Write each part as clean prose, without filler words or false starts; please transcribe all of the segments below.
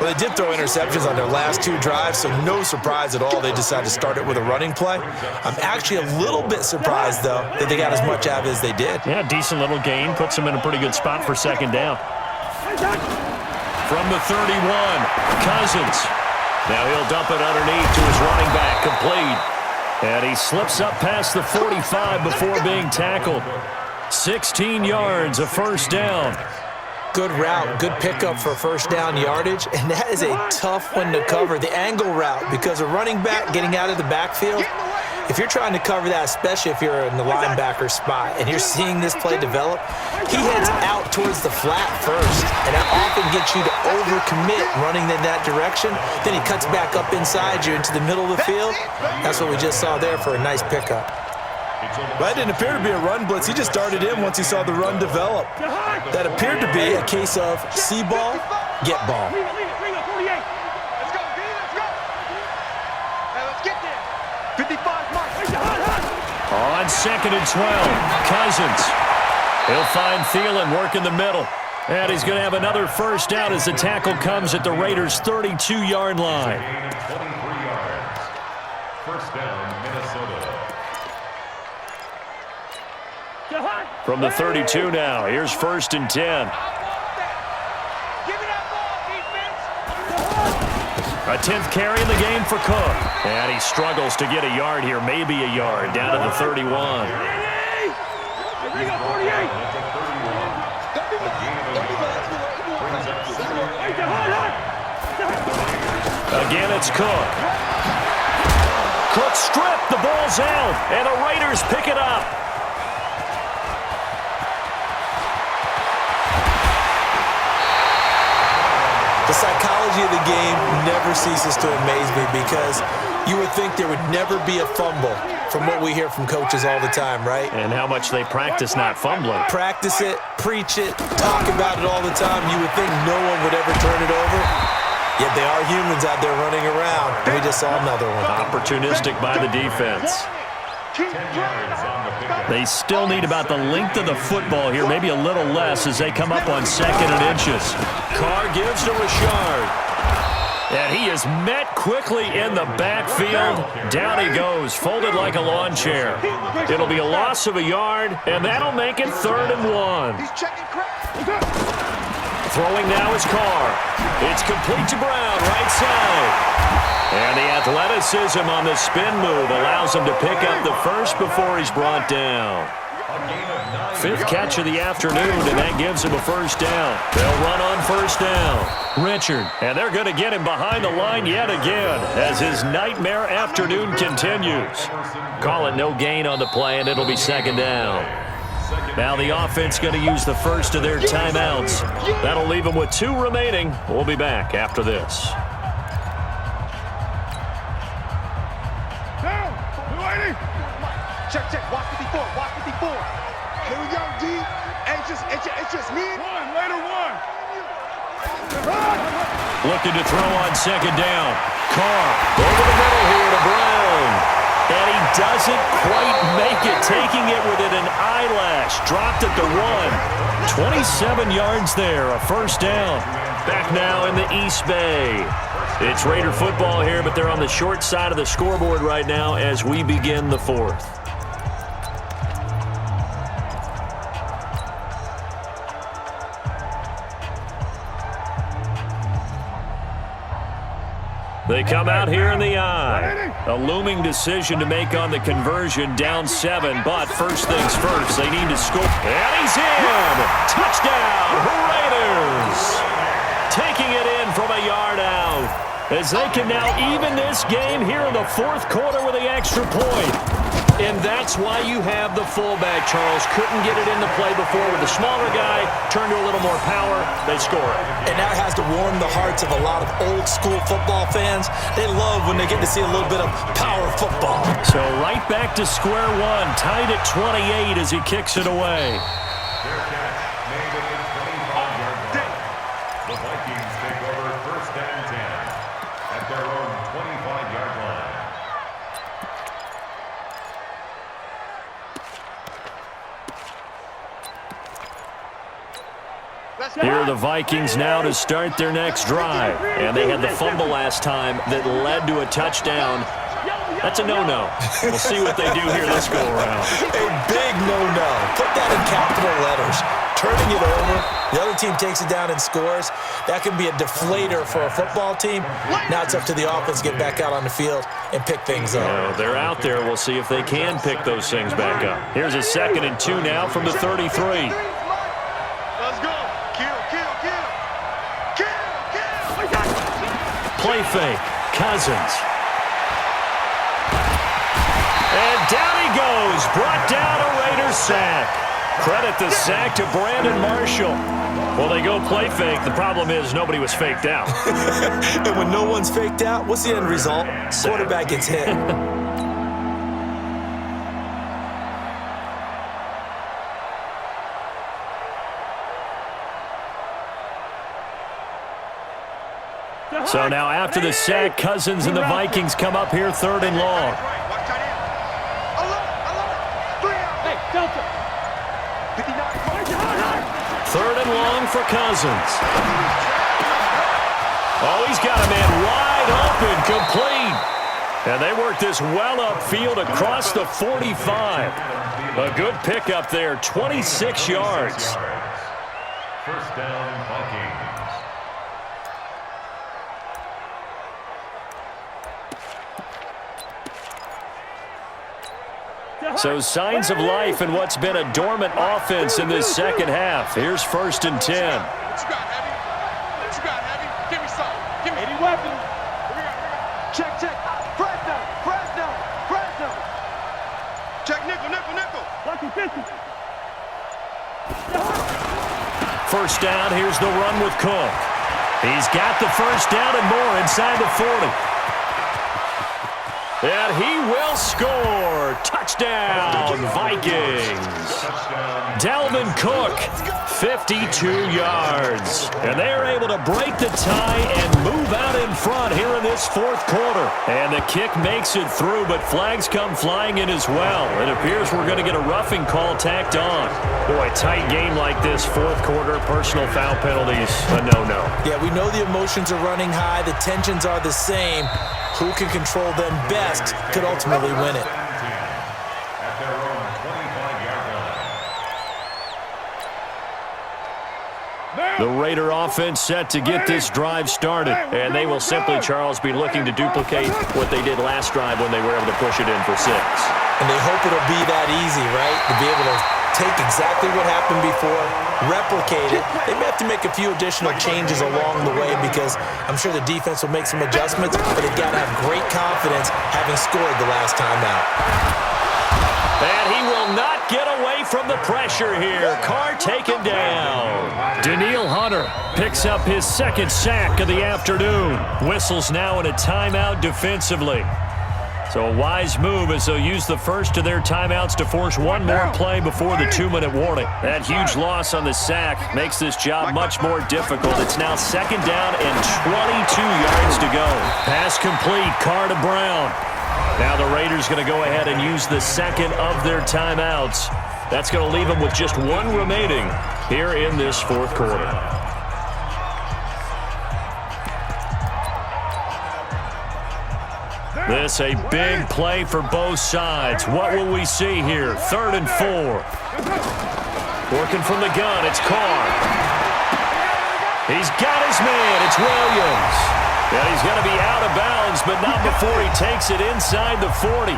Well, they did throw interceptions on their last 2 drives, so no surprise at all they decided to start it with a running play. I'm actually a little bit surprised, though, that they got as much out of it as they did. Yeah, decent little gain. Puts them in a pretty good spot for second down. From the 31, Cousins. Now he'll dump it underneath to his running back, complete. And he slips up past the 45 before being tackled. 16 yards, a first down. Good route, good pickup for first down yardage, and that is a tough one to cover, the angle route, because a running back getting out of the backfield, if you're trying to cover that, especially if you're in the linebacker spot and you're seeing this play develop, he heads out towards the flat first, and that often gets you to overcommit running in that direction. Then he cuts back up inside you into the middle of the field. That's what we just saw there for a nice pickup. That didn't appear to be a run blitz. He just started in once he saw the run develop. That appeared to be a case of see ball, get ball. Let's go, B, let's go. Now let's get there. 55 mark. On 2nd and 12, Cousins. He'll find Thielen working the middle. And he's going to have another first down as the tackle comes at the Raiders' 32-yard line. 23 yards. First down, Minnesota. From the 32 now, here's 1st and 10. A 10th carry in the game for Cook. And he struggles to get a yard here, maybe a yard, down to the 31. Again, it's Cook. Cook stripped, the ball's out, and the Raiders pick it up. The psychology of the game never ceases to amaze me because you would think there would never be a fumble from what we hear from coaches all the time, right? And how much they practice not fumbling. Practice it, preach it, talk about it all the time. You would think no one would ever turn it over. Yet they are humans out there running around. We just saw another one. Opportunistic by the defense. They still need about the length of the football here, maybe a little less as they come up on 2nd and inches. Carr gives to Richard. And he is met quickly in the backfield. Down he goes, folded like a lawn chair. It'll be a loss of a yard, and that'll make it 3rd and 1. Throwing now is Carr. It's complete to Brown, right side. And the athleticism on the spin move allows him to pick up the first before he's brought down. 5th catch of the afternoon, and that gives him a first down. They'll run on first down. Richard, and they're going to get him behind the line yet again as his nightmare afternoon continues. Call it no gain on the play, and it'll be 2nd down. Now the offense going to use the first of their timeouts. That'll leave them with 2 remaining. We'll be back after this. Check, check. Watch 54. Watch 54. Here we go, D. It's just me. Later one. Looking to throw on 2nd down. Carr over the middle here to Brown. And he doesn't quite make it, taking it within an eyelash. Dropped at the 1. 27 yards there, a first down. Back now in the East Bay. It's Raider football here, but they're on the short side of the scoreboard right now as we begin the 4th. They come out here in the eye. A looming decision to make on the conversion, down 7, but first things first, they need to score. And he's in! Touchdown, Raiders! Taking it in from a yard out. As they can now even this game here in the 4th quarter with the extra point. And that's why you have the fullback, Charles. Couldn't get it into play before with the smaller guy. Turned to a little more power. They score it. And that has to warm the hearts of a lot of old-school football fans. They love when they get to see a little bit of power football. So right back to square one. Tied at 28 as he kicks it away. Their catch made it in 25-yard line. The Vikings take over 1st and 10 at their own 25-yard line. Here are the Vikings now to start their next drive. And they had the fumble last time that led to a touchdown. That's a no-no. We'll see what they do here this go-around. A big no-no. Put that in capital letters. Turning it over, the other team takes it down and scores. That can be a deflator for a football team. Now it's up to the offense to get back out on the field and pick things up. Well, they're out there. We'll see if they can pick those things back up. Here's a 2nd and 2 now from the 33. Let's go. Kill. Play fake. Cousins. And down he goes. Brought down a Raiders sack. Credit the sack to Brandon Marshall. Well, they go play fake. The problem is nobody was faked out. And when no one's faked out, what's the end result? Quarterback gets hit. So now after the sack, Cousins and the Vikings come up here 3rd and long. Watch tight end. I love it. 3 out. Hey, Delta. 59. 3rd and long for Cousins. Oh, he's got a man wide open, complete. And they work this well upfield across the 45. A good pickup there, 26 yards. First down, Vikings. So signs of life in what's been a dormant offense in this second half. Here's 1st and 10. What you got, Heavy? What you got, Heavy? Give me some. Give me any weapon. Check. Fresno. Check nickel. Lucky 50. 1st down, here's the run with Cook. He's got the 1st down and more inside the 40. And he will score. Touchdown, Vikings. Dalvin Cook, 52 yards. And they are able to break the tie and move out in front here in this 4th quarter. And the kick makes it through, but flags come flying in as well. It appears we're going to get a roughing call tacked on. Boy, tight game like this, 4th quarter, personal foul penalties, a no-no. Yeah, we know the emotions are running high. The tensions are the same. Who can control them best could ultimately win it. At their own 25-yard line. The Raider offense set to get this drive started, and they will simply, Charles, be looking to duplicate what they did last drive when they were able to push it in for 6. And they hope it'll be that easy, right? To be able to take exactly what happened before, replicate it. They may have to make a few additional changes along the way because I'm sure the defense will make some adjustments, but they've got to have great confidence having scored the last time out. And he will not get away from the pressure here. Carr taken down. Daniil Hunter picks up his 2nd sack of the afternoon. Whistles now in a timeout defensively. So a wise move as they'll use the first of their timeouts to force one more play before the 2-minute warning. That huge loss on the sack makes this job much more difficult. It's now 2nd down and 22 yards to go. Pass complete, Carr to Brown. Now the Raiders going to go ahead and use the 2nd of their timeouts. That's going to leave them with just 1 remaining here in this 4th quarter. This a big play for both sides. What will we see here? 3rd and 4. Working from the gun, it's Carr. He's got his man, it's Williams. And he's going to be out of bounds, but not before he takes it inside the 40.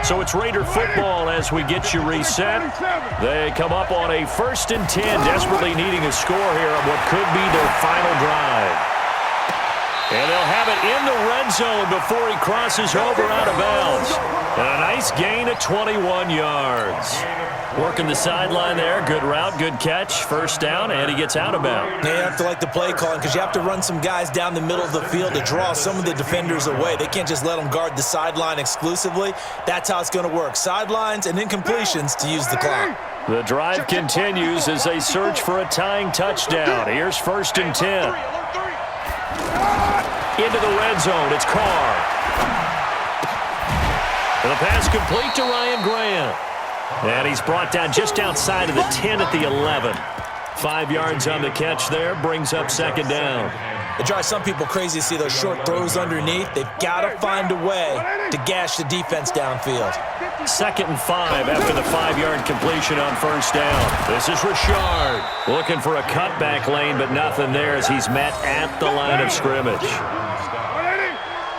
So it's Raider football as we get you reset. They come up on a 1st and 10, desperately needing a score here on what could be their final drive. And they'll have it in the red zone before he crosses over out of bounds. And a nice gain of 21 yards. Working the sideline there. Good route, good catch. 1st down, and he gets out of bounds. You have to like the play calling because you have to run some guys down the middle of the field to draw some of the defenders away. They can't just let them guard the sideline exclusively. That's how it's going to work. Sidelines and incompletions to use the clock. The drive continues as they search for a tying touchdown. Here's 1st and 10. Into the red zone, it's Carr. And the pass complete to Ryan Grant. And he's brought down just outside of the 10 at the 11. 5 yards on the catch there, brings up second down. It drives some people crazy to see those short throws underneath. They've got to find a way to gash the defense downfield. 2nd and 5 after the 5-yard completion on first down. This is Richard looking for a cutback lane, but nothing there as he's met at the line of scrimmage.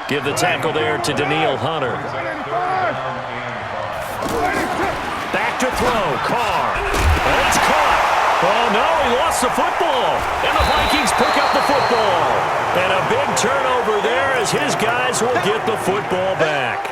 Give the tackle there to Daniil Hunter. Back to throw, Carr. And it's caught. Oh, no, he lost the football. And the Vikings pick up the football. And a big turnover there as his guys will get the football back.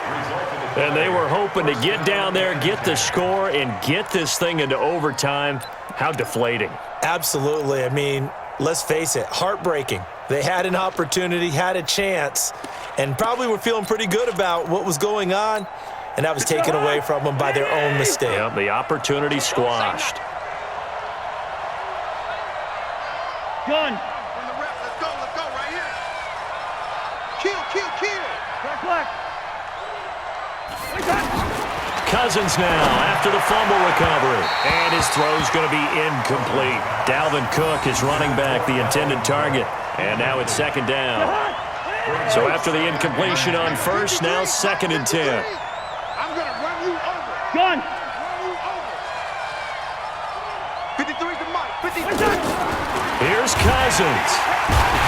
And they were hoping to get down there, get the score, and get this thing into overtime. How deflating. Absolutely. I mean, let's face it, heartbreaking. They had an opportunity, had a chance, and probably were feeling pretty good about what was going on, and that was taken away from them by their own mistake. Yeah, the opportunity squashed. Gun. From the ref. Let's go right here. Kill. Black. Cousins now after the fumble recovery. And his throw's going to be incomplete. Dalvin Cook is running back the intended target. And now it's second down. So after the incompletion on first, now 2nd and 10. I'm going to run you over. Gun. 53's the mic. 50. Here's Cousins.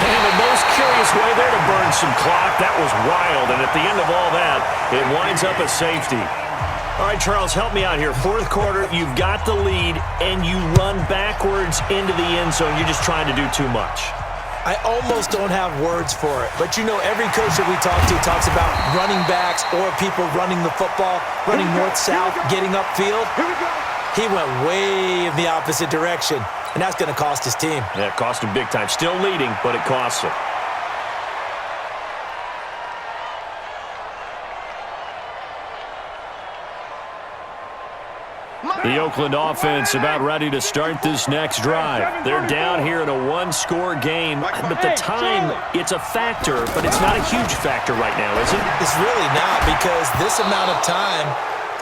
And the most curious way there to burn some clock. That was wild. And at the end of all that, it winds up a safety. All right, Charles, help me out here. 4th quarter, you've got the lead, and you run backwards into the end zone. You're just trying to do too much. I almost don't have words for it. But, you know, every coach that we talk to talks about running backs or people running the football, running north-south, getting upfield. He went way in the opposite direction, and that's going to cost his team. Yeah, it cost him big time. Still leading, but it costs him. The Oakland offense about ready to start this next drive. They're down here in a one-score game, but the time, it's a factor, but it's not a huge factor right now, is it? It's really not, because this amount of time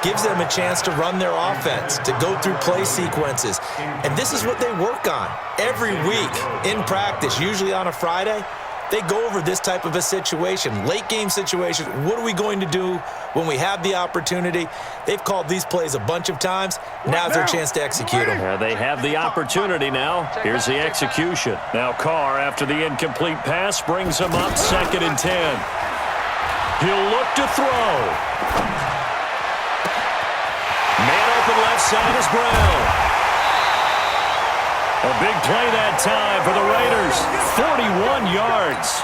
gives them a chance to run their offense, to go through play sequences. And this is what they work on every week in practice, usually on a Friday. They go over this type of a situation, late game situation. What are we going to do when we have the opportunity? They've called these plays a bunch of times. Now's their chance to execute them. Yeah, they have the opportunity now. Here's the execution. Now Carr, after the incomplete pass, brings him up 2nd and 10. He'll look to throw. Man open left side is Brown. A big play that time for the Raiders. 41 yards.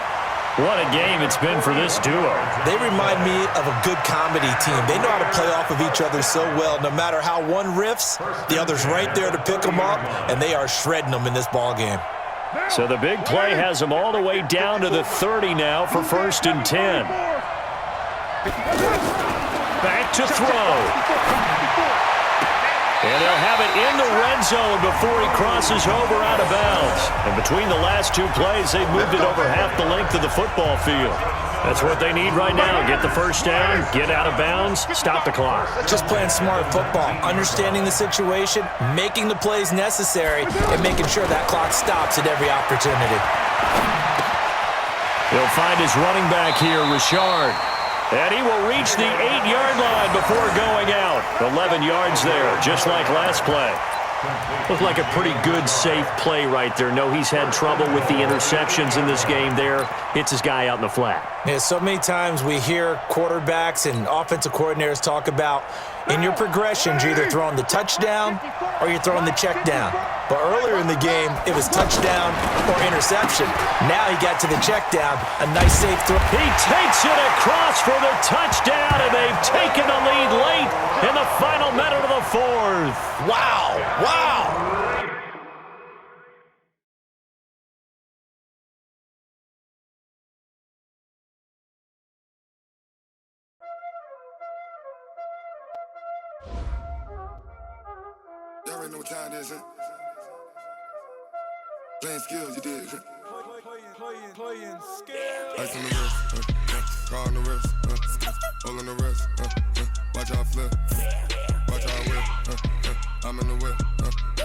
What a game it's been for this duo. They remind me of a good comedy team. They know how to play off of each other so well. No matter how one riffs, the other's right there to pick them up, and they are shredding them in this ball game. So the big play has them all the way down to the 30 now for 1st and 10. Back to throw. And they'll have it in the red zone before he crosses over out of bounds. And between the last 2 plays, they've moved it over half the length of the football field. That's what they need right now. Get the first down, get out of bounds, stop the clock. Just playing smart football, understanding the situation, making the plays necessary, and making sure that clock stops at every opportunity. He'll find his running back here, Richard. And he will reach the 8-yard line before going out. 11 yards there, just like last play. Looked like a pretty good, safe play right there. No, he's had trouble with the interceptions in this game there. Hits his guy out in the flat. Yeah, so many times we hear quarterbacks and offensive coordinators talk about in your progressions, you're either throwing the touchdown or you're throwing the check down. But earlier in the game, it was touchdown or interception. Now he got to the check down, a nice safe throw. He takes it across for the touchdown, and they've taken the lead late in the final minute of the 4th. Wow, wow. Y'all already know what time it is, huh? Playing skills, you did, huh? Playing skills. Ice on the wrist, car on the wrist, all in the rest, watch how I flip, watch how I whip, I'm in the whip,